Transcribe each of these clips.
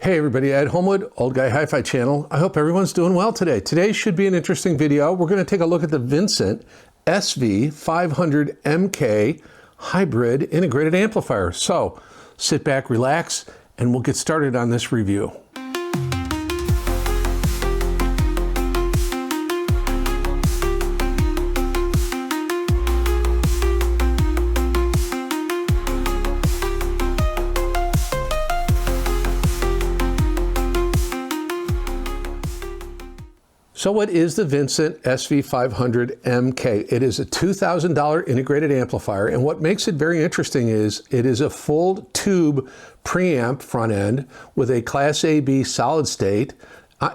Hey everybody, Ed Homewood, Old Guy Hi-Fi channel. I hope everyone's doing well today. Today should be an interesting video. We're going to take a look at the Vincent SV-500MK hybrid integrated amplifier. So sit back, relax, and we'll get started on this review. So what is the Vincent SV-500MK? It is a $2,000 integrated amplifier, and what makes it very interesting is it is a full tube preamp front end with a Class AB solid state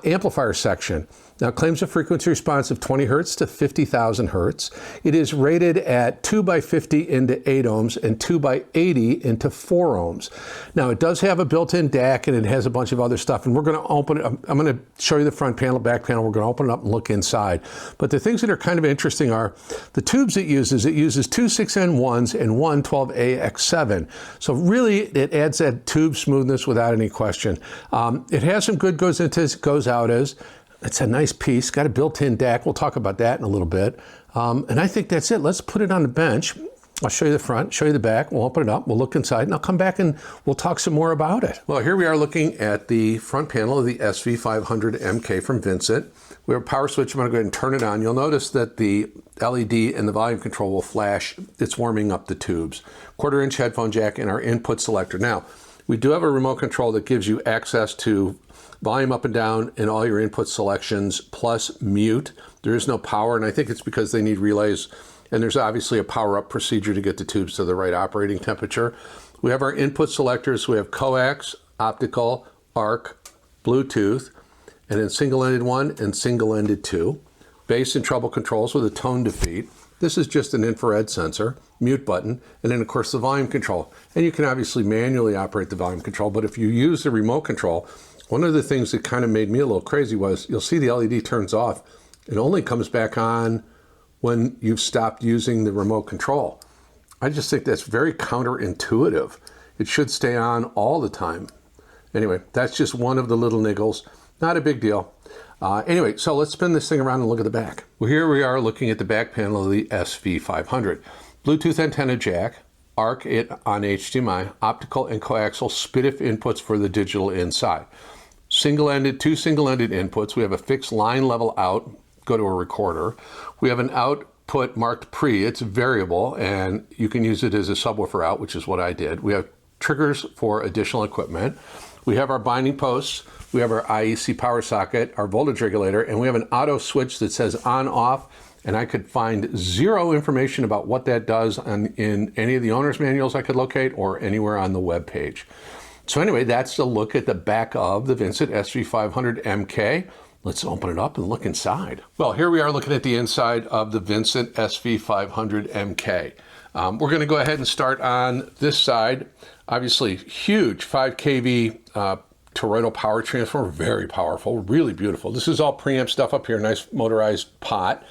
amplifier section. Now, it claims a frequency response of 20 hertz to 50,000 hertz. It is rated at 2x50 into 8 ohms and 2x80 into 4 ohms. Now, it does have a built-in DAC and it has a bunch of other stuff, and we're going to open it. I'm going to show you the front panel, back panel. We're going to open it up and look inside. But the things that are kind of interesting are the tubes it uses. It uses two 6N1s and one 12AX7. So really, it adds that tube smoothness without any question. It has some good goes into, goes out as. It's a nice piece, got a built-in DAC. We'll talk about that in a little bit. And I think that's it. Let's put it on the bench. I'll show you the front, show you the back. We'll open it up, we'll look inside, and I'll come back and we'll talk some more about it. Well, here we are looking at the front panel of the SV-500MK from Vincent. We have a power switch. I'm going to go ahead and turn it on. You'll notice that the LED and the volume control will flash. It's warming up the tubes. 1/4-inch headphone jack and our input selector. Now, we do have a remote control that gives you access to volume up and down and all your input selections plus mute. There is no power, and I think it's because they need relays, and there's obviously a power up procedure to get the tubes to the right operating temperature. We have our input selectors. We have coax, optical, arc, Bluetooth, and then single-ended 1 and single-ended 2. Bass and treble controls with a tone defeat. This is just an infrared sensor, mute button, and then of course the volume control. And you can obviously manually operate the volume control, but if you use the remote control, one of the things that kind of made me a little crazy was you'll see the LED turns off. It only comes back on when you've stopped using the remote control. I just think that's very counterintuitive. It should stay on all the time. Anyway, that's just one of the little niggles. Not a big deal. Anyway, so let's spin this thing around and look at the back. Well, here we are looking at the back panel of the SV-500. Bluetooth antenna jack, arc it on HDMI, optical and coaxial SPDIF inputs for the digital inside. Single-ended, two single-ended inputs. We have a fixed line level out, go to a recorder. We have an output marked pre, it's variable, and you can use it as a subwoofer out, which is what I did. We have triggers for additional equipment. We have our binding posts. We have our IEC power socket, our voltage regulator, and we have an auto switch that says on off, and I could find zero information about what that does in any of the owner's manuals I could locate or anywhere on the web page. So anyway, that's a look at the back of the Vincent SV-500MK. Let's open it up and look inside. Well, here we are looking at the inside of the Vincent SV-500MK. We're going to go ahead and start on this side. Obviously, huge 5 kV toroidal power transformer, very powerful, really beautiful. This is all preamp stuff up here, nice motorized pot.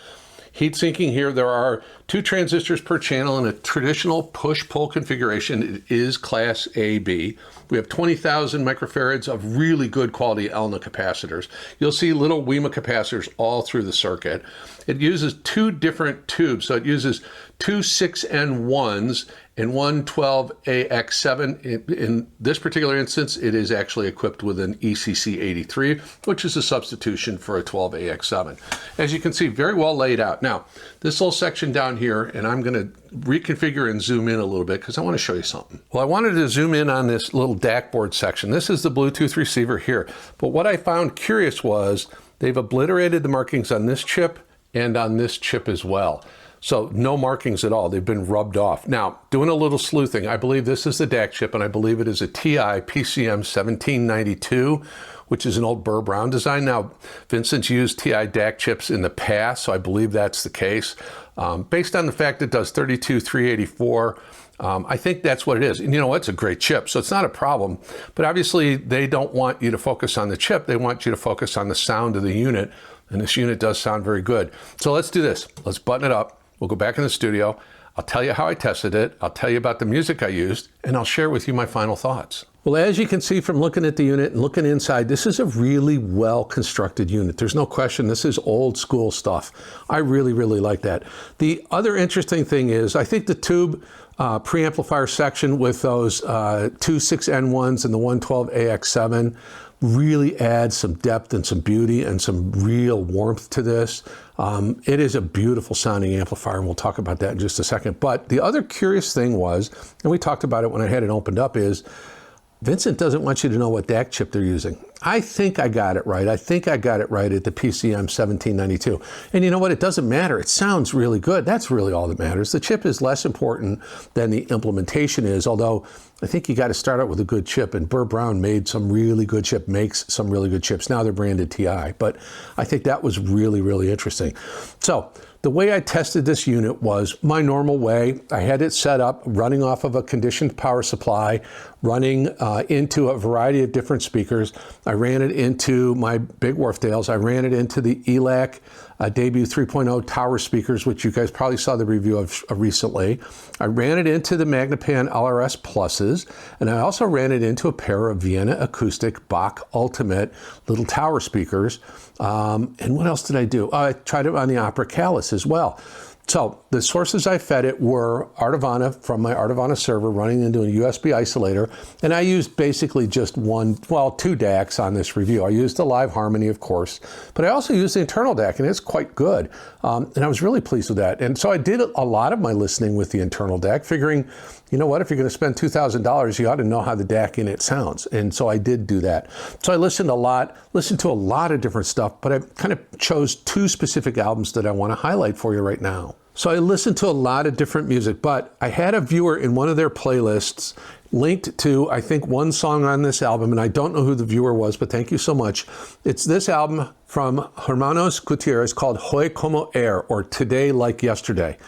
Heat sinking here, there are 2 transistors per channel in a traditional push-pull configuration. It is Class AB. We have 20,000 microfarads of really good quality ELNA capacitors. You'll see little WEMA capacitors all through the circuit. It uses 2 different tubes, so it uses 2 6N1s and one 12AX7. In this particular instance, it is actually equipped with an ECC83, which is a substitution for a 12AX7. As you can see, very well laid out. Now, this little section down here, and I'm going to reconfigure and zoom in a little bit because I want to show you something. Well, I wanted to zoom in on this little DAC board section. This is the Bluetooth receiver here. But what I found curious was they've obliterated the markings on this chip and on this chip as well. So no markings at all. They've been rubbed off. Now, doing a little sleuthing, I believe this is the DAC chip, and I believe it is a TI PCM 1792, which is an old Burr Brown design. Now, Vincent's used TI DAC chips in the past, so I believe that's the case. Based on the fact it does 32,384, I think that's what it is. And you know, it's a great chip, so it's not a problem. But obviously, they don't want you to focus on the chip. They want you to focus on the sound of the unit, and this unit does sound very good. So let's do this. Let's button it up. We'll go back in the studio. I'll tell you how I tested it. I'll tell you about the music I used, and I'll share with you my final thoughts. Well, as you can see from looking at the unit and looking inside, this is a really well-constructed unit. There's no question this is old school stuff. I really, really like that. The other interesting thing is, I think the tube preamplifier section with those two 6N1s and the 112AX7 really adds some depth and some beauty and some real warmth to this. It is a beautiful sounding amplifier, and we'll talk about that in just a second. But the other curious thing was, and we talked about it when I had it opened up, is Vincent doesn't want you to know what DAC chip they're using. I think I got it right. I think I got it right at the PCM 1792. And you know what? It doesn't matter. It sounds really good. That's really all that matters. The chip is less important than the implementation is, although I think you got to start out with a good chip, and Burr Brown made some really good chip, makes some really good chips. Now they're branded TI, but I think that was really, really interesting. So the way I tested this unit was my normal way. I had it set up running off of a conditioned power supply, running into a variety of different speakers. I ran it into my big Wharfdales. I ran it into the ELAC Debut 3.0 tower speakers, which you guys probably saw the review of recently. I ran it into the Magnapan LRS Pluses, and I also ran it into a pair of Vienna Acoustic Bach Ultimate little tower speakers. And what else did I do? I tried it on the Opera Callus as well. So the sources I fed it were Artivana from my Artivana server running into a USB isolator, and I used basically just two DACs on this review. I used the Live Harmony, of course, but I also used the internal DAC, and it's quite good. And I was really pleased with that. And so I did a lot of my listening with the internal DAC, figuring, you know what, if you're going to spend $2,000, you ought to know how the DAC in it sounds. And so I did do that. So I listened to a lot of different stuff, but I kind of chose two specific albums that I want to highlight for you right now. So I listened to a lot of different music, but I had a viewer in one of their playlists linked to, I think, one song on this album, and I don't know who the viewer was, but thank you so much. It's this album from Hermanos Gutiérrez called Hoy Como Ayer, or Today Like Yesterday.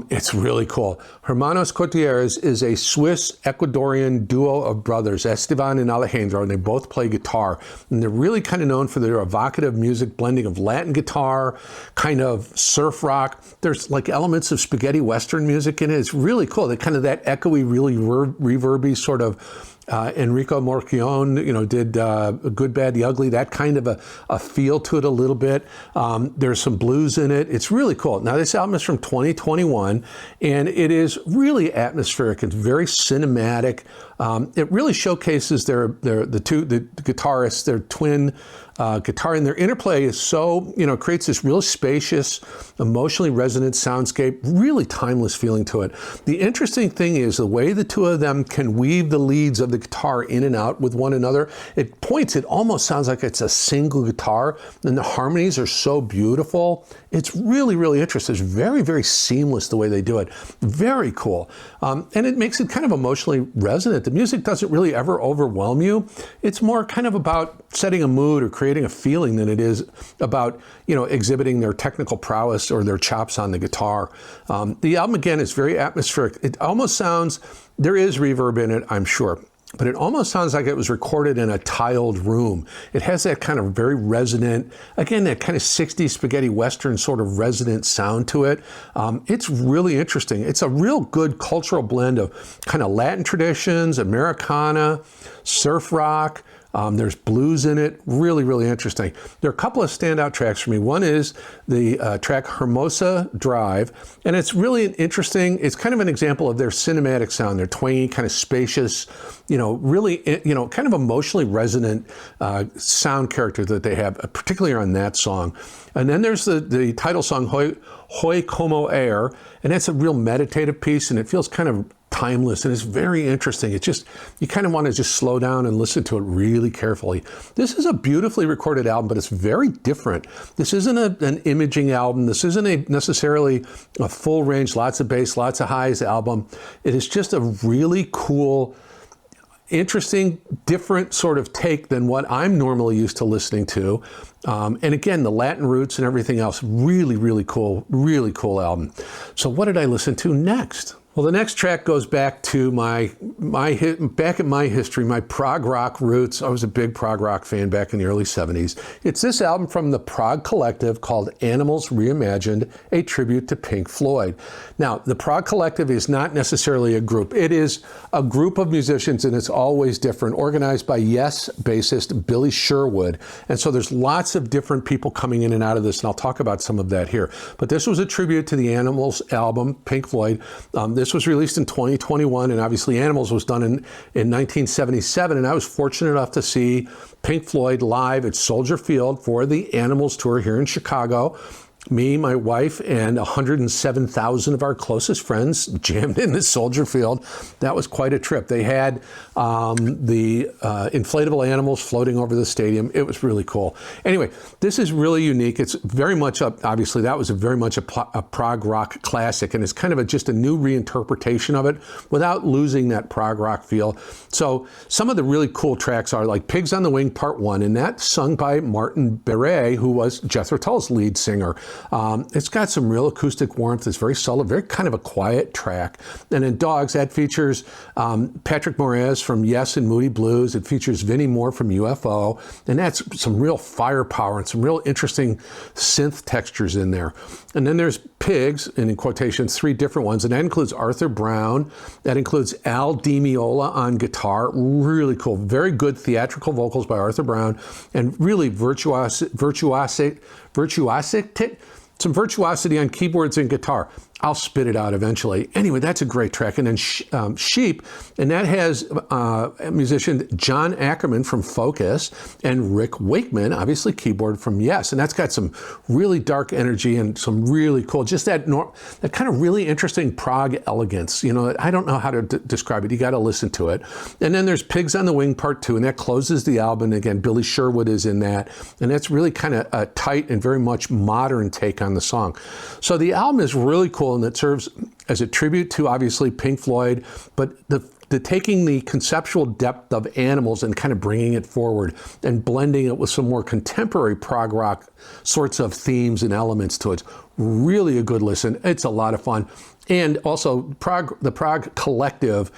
It's really cool. Hermanos Gutiérrez is a Swiss-Ecuadorian duo of brothers, Esteban and Alejandro, and they both play guitar. And they're really kind of known for their evocative music, blending of Latin guitar, kind of surf rock. There's like elements of spaghetti Western music in it. It's really cool. They kind of that echoey, really reverby sort of Enrico Morchione, did Good, Bad, the Ugly, that kind of a feel to it a little bit. There's some blues in it. It's really cool. Now, this album is from 2021, and it is really atmospheric. It's very cinematic. It really showcases the guitarists, their twin guitar, and their interplay is so, creates this real spacious, emotionally resonant soundscape, really timeless feeling to it. The interesting thing is the way the two of them can weave the leads of the guitar in and out with one another. It almost sounds like it's a single guitar, and the harmonies are so beautiful. It's really, really interesting. It's very, very seamless the way they do it. Very cool. And it makes it kind of emotionally resonant. The music doesn't really ever overwhelm you. It's more kind of about setting a mood or creating a feeling than it is about, exhibiting their technical prowess or their chops on the guitar. The album, again, is very atmospheric. It almost sounds, there is reverb in it, I'm sure, but it almost sounds like it was recorded in a tiled room. It has that kind of very resonant, again, that kind of 60s spaghetti Western sort of resonant sound to it. It's really interesting. It's a real good cultural blend of kind of Latin traditions, Americana, surf rock. There's blues in it. Really, really interesting. There are a couple of standout tracks for me. One is the track Hermosa Drive, and it's really interesting. It's kind of an example of their cinematic sound, their twangy, kind of spacious, really, kind of emotionally resonant sound character that they have, particularly on that song. And then there's the title song, Hoy Como Ayer, and that's a real meditative piece, and it feels kind of timeless, and it's very interesting. It's just, you kind of want to just slow down and listen to it really carefully. This is a beautifully recorded album, but it's very different. This isn't an imaging album. This isn't necessarily a full range, lots of bass, lots of highs album. It is just a really cool, interesting, different sort of take than what I'm normally used to listening to. And again, the Latin roots and everything else, really, really cool album. So what did I listen to next? Well, the next track goes back to back in my history, my prog rock roots. I was a big prog rock fan back in the early 70s. It's this album from the Prog Collective called Animals Reimagined, a tribute to Pink Floyd. Now, the Prog Collective is not necessarily a group. It is a group of musicians, and it's always different, organized by Yes bassist Billy Sherwood. And so there's lots of different people coming in and out of this, and I'll talk about some of that here. But this was a tribute to the Animals album, Pink Floyd. This was released in 2021, and obviously Animals was done in 1977, and I was fortunate enough to see Pink Floyd live at Soldier Field for the Animals tour here in Chicago. Me, my wife, and 107,000 of our closest friends jammed in the Soldier Field. That was quite a trip. They had the inflatable animals floating over the stadium. It was really cool. Anyway, this is really unique. It's very much obviously that was very much a prog rock classic, and it's kind of just a new reinterpretation of it without losing that prog rock feel. So some of the really cool tracks are like Pigs on the Wing Part 1, and that's sung by Martin Beret, who was Jethro Tull's lead singer. It's got some real acoustic warmth. It's very solid, very kind of a quiet track. And in Dogs, that features Patrick Moraz from Yes and Moody Blues. It features Vinnie Moore from UFO. And that's some real firepower and some real interesting synth textures in there. And then there's Pigs, and in quotations, 3 different ones. And that includes Arthur Brown. That includes Al Di Meola on guitar. Really cool. Very good theatrical vocals by Arthur Brown. And really some virtuosity on keyboards and guitar. I'll spit it out eventually. Anyway, that's a great track. And then Sheep, and that has musician John Ackerman from Focus and Rick Wakeman, obviously keyboard from Yes. And that's got some really dark energy and some really cool, just that kind of really interesting prog elegance. You know, I don't know how to describe it. You got to listen to it. And then there's Pigs on the Wing Part 2, and that closes the album. Again, Billy Sherwood is in that. And that's really kind of a tight and very much modern take on the song. So the album is really cool, and it serves as a tribute to obviously Pink Floyd, but the taking the conceptual depth of Animals and kind of bringing it forward and blending it with some more contemporary prog rock sorts of themes and elements to it. Really a good listen. It's a lot of fun. And also, the Prog Collective,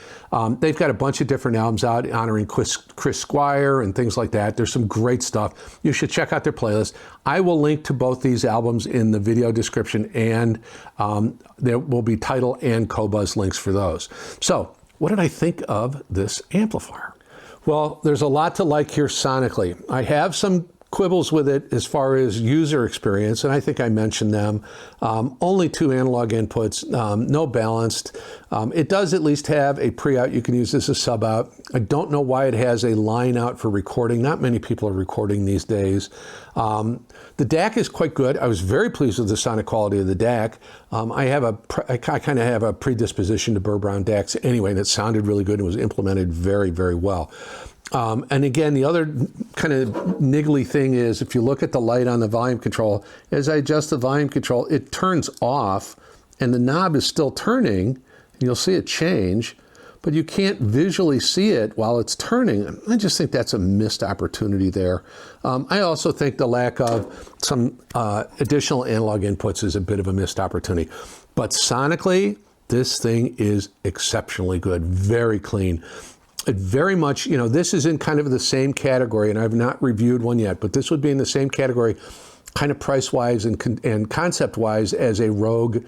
they've got a bunch of different albums out honoring Chris Squire and things like that. There's some great stuff. You should check out their playlist. I will link to both these albums in the video description, and there will be title and Qobuz links for those. So, what did I think of this amplifier? Well, there's a lot to like here sonically. I have some quibbles with it as far as user experience, and I think I mentioned them. Only 2 analog inputs, no balanced. It does at least have a pre-out. You can use this as sub-out. I don't know why it has a line out for recording. Not many people are recording these days. The DAC is quite good. I was very pleased with the sonic quality of the DAC. I kind of have a predisposition to Burr Brown DACs anyway, and it sounded really good and was implemented very, very well. And again, the other kind of niggly thing is if you look at the light on the volume control, as I adjust the volume control, it turns off and the knob is still turning, and you'll see it change, but you can't visually see it while it's turning. I just think that's a missed opportunity there. I also think the lack of some additional analog inputs is a bit of a missed opportunity. But sonically, this thing is exceptionally good, very clean. It very much, you know, this is in kind of the same category, and I've not reviewed one yet, but this would be in the same category, kind of price-wise and concept-wise, as a Rogue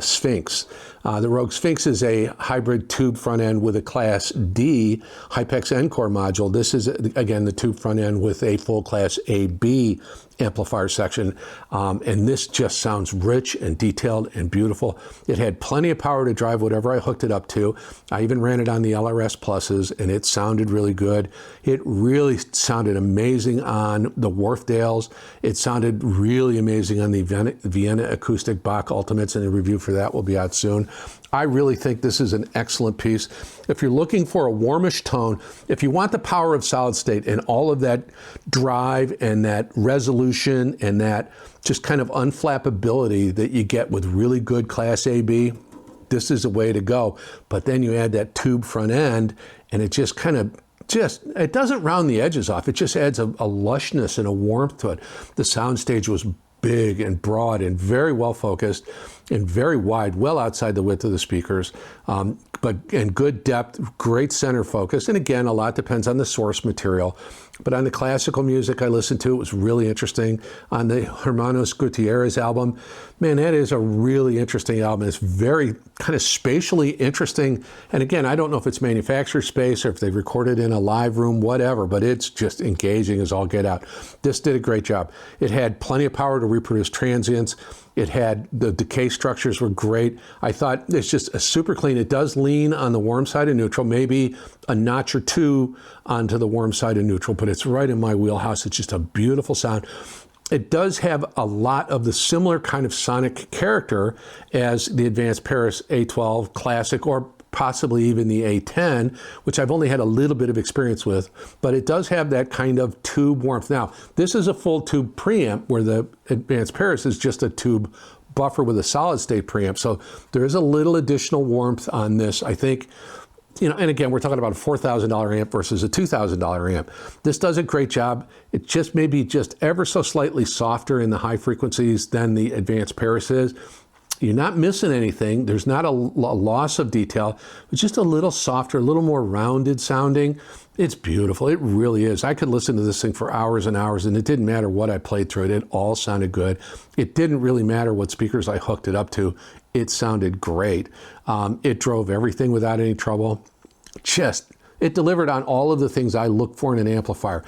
Sphinx. The Rogue Sphinx is a hybrid tube front end with a Class D Hypex Encore module. This is, again, the tube front end with a full Class AB amplifier section, and this just sounds rich and detailed and beautiful. It had plenty of power to drive whatever I hooked it up to. I even ran it on the LRS Pluses, and it sounded really good. It really sounded amazing on the Wharfdales. It sounded really amazing on the Vienna Acoustic Bach Ultimates, and a review for that will be out soon. I really think this is an excellent piece. If you're looking for a warmish tone, if you want the power of solid state and all of that drive and that resolution and that just kind of unflappability that you get with really good Class AB, this is a way to go. But then you add that tube front end, and it just kind of it doesn't round the edges off. It just adds a lushness and a warmth to it. The soundstage was big and broad and very well focused. and very wide, well outside the width of the speakers, and good depth, great center focus. And again, a lot depends on the source material. But on the classical music I listened to, it was really interesting. On the Hermanos Gutiérrez album, man, that is a really interesting album. It's very kind of spatially interesting. And again, I don't know if it's manufacturer space or if they recorded in a live room, whatever, but it's just engaging as all get out. This did a great job. It had plenty of power to reproduce transients. It had, the decay structures were great. I thought it's just a super clean. It does lean on the warm side of neutral, maybe a notch or two onto the warm side of neutral, but it's right in my wheelhouse. It's just a beautiful sound. It does have a lot of the similar kind of sonic character as the Advanced Paris A12 Classic, or possibly even the A10, which I've only had a little bit of experience with, but it does have that kind of tube warmth. Now, this is a full tube preamp, where the Advanced Paris is just a tube buffer with a solid state preamp. So there is a little additional warmth on this, I think. You know, and again, we're talking about a $4,000 amp versus a $2,000 amp. This does a great job. It just may be just ever so slightly softer in the high frequencies than the Advanced Paris is. You're not missing anything. There's not a loss of detail. It's just a little softer, a little more rounded sounding. It's beautiful. It really is. I could listen to this thing for hours and hours, and it didn't matter what I played through it. It all sounded good. It didn't really matter what speakers I hooked it up to. It sounded great. It drove everything without any trouble. It delivered on all of the things I look for in an amplifier.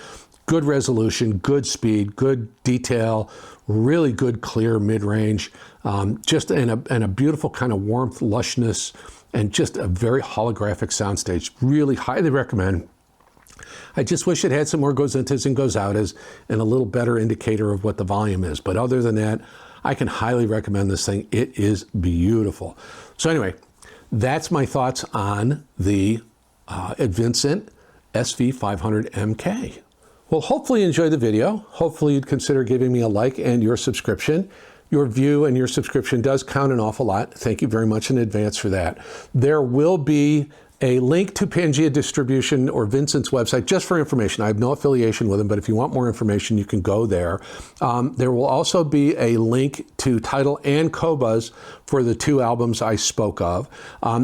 Good resolution, good speed, good detail, really good clear mid-range, just and a beautiful kind of warmth, lushness, and just a very holographic soundstage. Really highly recommend. I just wish it had some more goes intas and goes outas and a little better indicator of what the volume is. But other than that, I can highly recommend this thing. It is beautiful. So anyway, that's my thoughts on the Vincent SV-500MK. Well, hopefully you enjoyed the video. Hopefully you'd consider giving me a like and your subscription. Your view and your subscription does count an awful lot. Thank you very much in advance for that. There will be a link to Pangea Distribution or Vincent's website just for information. I have no affiliation with them, but if you want more information, you can go there. There will also be a link to Tidal and Qobuz for the two albums I spoke of.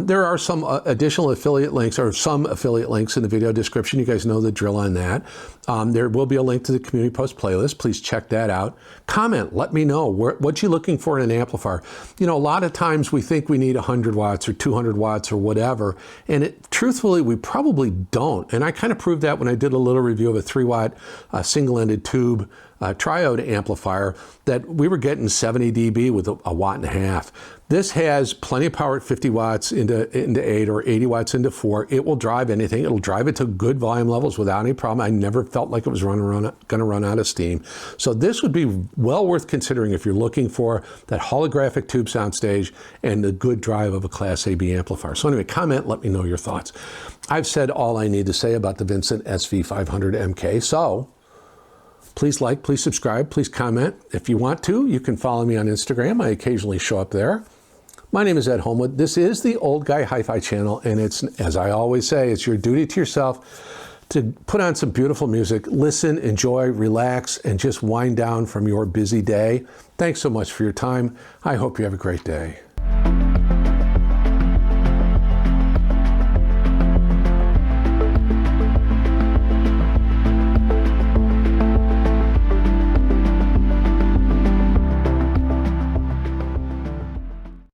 There are some additional affiliate links, or some affiliate links in the video description. You guys know the drill on that. There will be a link to the Community Post playlist. Please check that out. Comment, let me know what you're looking for in an amplifier. You know, a lot of times we think we need 100 watts or 200 watts or whatever, and truthfully, we probably don't. And I kind of proved that when I did a little review of a 3-watt single-ended tube triode amplifier, that we were getting 70 dB with a 1.5 watts. This has plenty of power at 50 watts into 8 or 80 watts into 4. It will drive anything. It'll drive it to good volume levels without any problem. I never felt like it was going to run out of steam. So this would be well worth considering if you're looking for that holographic tube soundstage and the good drive of a Class AB amplifier. So anyway, comment, let me know your thoughts. I've said all I need to say about the Vincent SV-500MK. So please like, please subscribe, please comment. If you want to, you can follow me on Instagram. I occasionally show up there. My name is Ed Homewood. This is the Old Guy Hi-Fi channel, and it's, as I always say, it's your duty to yourself to put on some beautiful music, listen, enjoy, relax, and just wind down from your busy day. Thanks so much for your time. I hope you have a great day.